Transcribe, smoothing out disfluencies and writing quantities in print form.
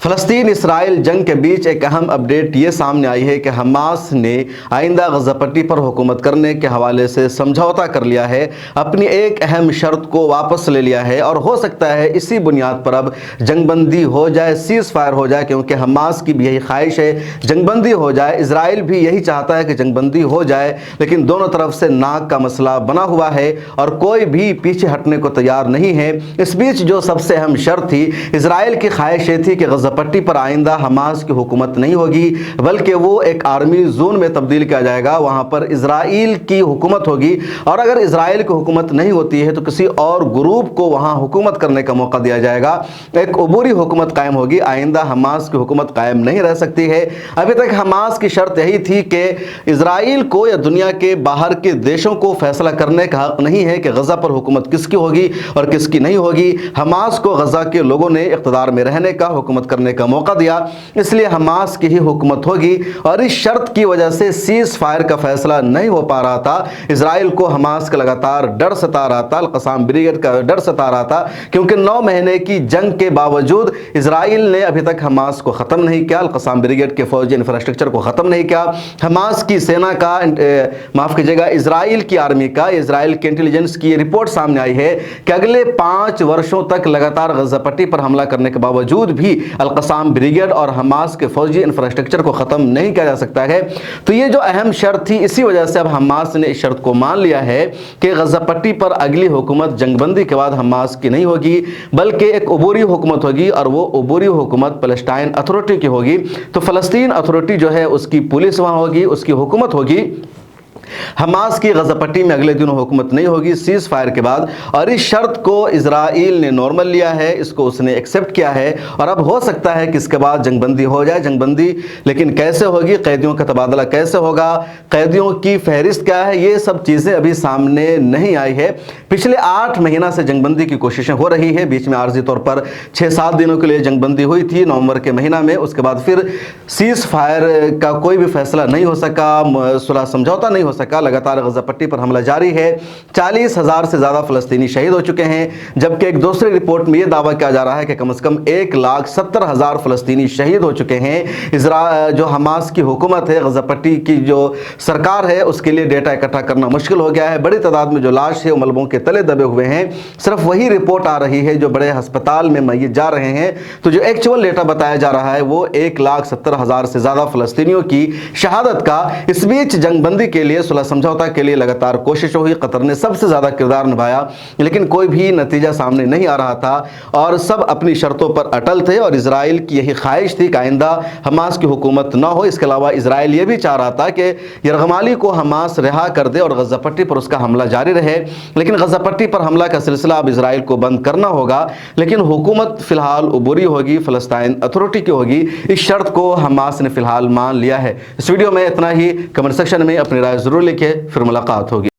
فلسطین اسرائیل جنگ کے بیچ ایک اہم اپڈیٹ یہ سامنے آئی ہے کہ حماس نے آئندہ غزہ پٹی پر حکومت کرنے کے حوالے سے سمجھوتا کر لیا ہے، اپنی ایک اہم شرط کو واپس لے لیا ہے، اور ہو سکتا ہے اسی بنیاد پر اب جنگ بندی ہو جائے، سیز فائر ہو جائے، کیونکہ حماس کی بھی یہی خواہش ہے جنگ بندی ہو جائے، اسرائیل بھی یہی چاہتا ہے کہ جنگ بندی ہو جائے، لیکن دونوں طرف سے ناک کا مسئلہ بنا ہوا ہے اور کوئی بھی پیچھے ہٹنے کو تیار نہیں ہے۔ اس بیچ جو سب سے اہم شرط تھی، اسرائیل کی خواہش یہ تھی کہ غزہ پٹی پر آئندہ حماس کی حکومت نہیں ہوگی، بلکہ وہ ایک آرمی زون میں تبدیل کیا جائے گا، وہاں پر اسرائیل کی حکومت ہوگی، اور اگر اسرائیل کی حکومت نہیں ہوتی ہے تو کسی اور گروپ کو وہاں حکومت کرنے کا موقع دیا جائے گا، ایک عبوری حکومت قائم ہوگی، آئندہ حماس کی حکومت قائم نہیں رہ سکتی ہے۔ ابھی تک حماس کی شرط یہی تھی کہ اسرائیل کو یا دنیا کے باہر کے دیشوں کو فیصلہ کرنے کا حق نہیں ہے کہ غزہ پر حکومت کس کی ہوگی اور کس کی نہیں ہوگی۔ حماس کو غزہ کے لوگوں نے اقتدار میں رہنے کا، حکومت کرنے کا موقع دیا، اس لیے حماس کی ہی حکومت ہوگی، اور اس شرط کی وجہ سے سیز فائر کا فیصلہ نہیں ہو پا رہا تھا۔ اسرائیل کو حماس کا لگاتار ڈر ستا رہا تھا، القسام بریگیڈ کا ڈر ستا رہا تھا، کیونکہ 9 مہینے کی جنگ کے باوجود اسرائیل نے ابھی تک حماس کو ختم نہیں کیا، القسام بریگیڈ کے فوجی انفراسٹرکچر کو ختم نہیں کیا۔ حماس کی سینا کا معاف کیجیے گا اسرائیل کی آرمی کا، اسرائیل کے انٹیلیجنس کی یہ رپورٹ سامنے آئی ہے کہ اگلے 5 ورشوں تک لگاتار غزہ پٹی پر حملہ کرنے کے باوجود بھی القسام بریگیڈ اور حماس کے فوجی انفراسٹرکچر کو ختم نہیں کیا جا سکتا ہے۔ تو یہ جو اہم شرط تھی، اسی وجہ سے اب حماس نے اس شرط کو مان لیا ہے کہ غزہ پٹی پر اگلی حکومت جنگ بندی کے بعد حماس کی نہیں ہوگی، بلکہ ایک عبوری حکومت ہوگی، اور وہ عبوری حکومت فلسطین اتھارٹی کی ہوگی۔ تو فلسطین اتھارٹی جو ہے اس کی پولیس وہاں ہوگی، اس کی حکومت ہوگی۔ حماس کی غزہ پٹی میں اگلے دنوں حکومت نہیں ہوگی سیز فائر کے بعد، اور اس شرط کو اسرائیل نے نارمل لیا ہے، اس کو اس نے ایکسپٹ کیا ہے، اور اب ہو سکتا ہے کہ اس کے بعد جنگ بندی ہو جائے۔ جنگ بندی لیکن کیسے ہوگی، قیدیوں کا تبادلہ کیسے ہوگا، قیدیوں کی فہرست کیا ہے، یہ سب چیزیں ابھی سامنے نہیں آئی ہے۔ پچھلے 8 مہینہ سے جنگ بندی کی کوششیں ہو رہی ہے، بیچ میں عارضی طور پر 6-7 دنوں کے لیے جنگ بندی ہوئی تھی نومبر کے مہینہ میں، اس کے بعد پھر سیز فائر کا کوئی بھی فیصلہ نہیں ہو سکا، صلح سمجھوتا نہیں ہو سکا، لگاتار غزہ پٹی پر حملہ جاری ہے۔ 40,000 سے زیادہ فلسطینی شہید ہو چکے ہیں، جبکہ ایک دوسری رپورٹ میں یہ دعویٰ کیا جا رہا ہے کہ کم از کم 1,70,000 فلسطینی شہید ہو چکے ہیں۔ جو حماس کی حکومت ہے، غزہ پٹی کی جو سرکار ہے، اس کے لیے ڈیٹا اکٹھا کرنا مشکل ہو گیا ہے۔ بڑی تعداد میں جو لاش ہے وہ ملبوں کے تلے دبے ہوئے ہیں، صرف وہی رپورٹ آ رہی ہے جو بڑے ہسپتال میں میت جا رہے ہیں۔ تو جو ایکچوئل ڈیٹا بتایا جا رہا ہے وہ 1,70,000 سے زیادہ فلسطینیوں کی شہادت کا۔ اس بیچ جنگ بندی کے لیے، صلح سمجھوتا کے لیے لگاتار کوشش ہوئی، قطر نے سب سے زیادہ کردار نبھایا، لیکن کوئی بھی نتیجہ سامنے نہیں آ رہا تھا، اور سب اپنی شرطوں پر اٹل تھے، اور اسرائیل کی یہی خواہش تھی کہ آئندہ حماس کی حکومت نہ ہو۔ اس کے علاوہ اسرائیل یہ بھی چاہ رہا تھا کہ یرغمالی کو حماس رہا کر دے اور غزہ پٹی پر اس کا حملہ جاری رہے، لیکن غزہ پٹی پر حملہ کا سلسلہ اب اسرائیل کو بند کرنا ہوگا، لیکن حکومت فی الحال عبوری ہوگی، فلسطین اتھارٹی کی ہوگی۔ اس شرط کو حماس نے فی الحال مان لیا ہے۔ اس ویڈیو میں اتنا ہی، کمنٹ سیکشن میں اپنی رائے ضرور لکھیں، پھر ملاقات ہوگی۔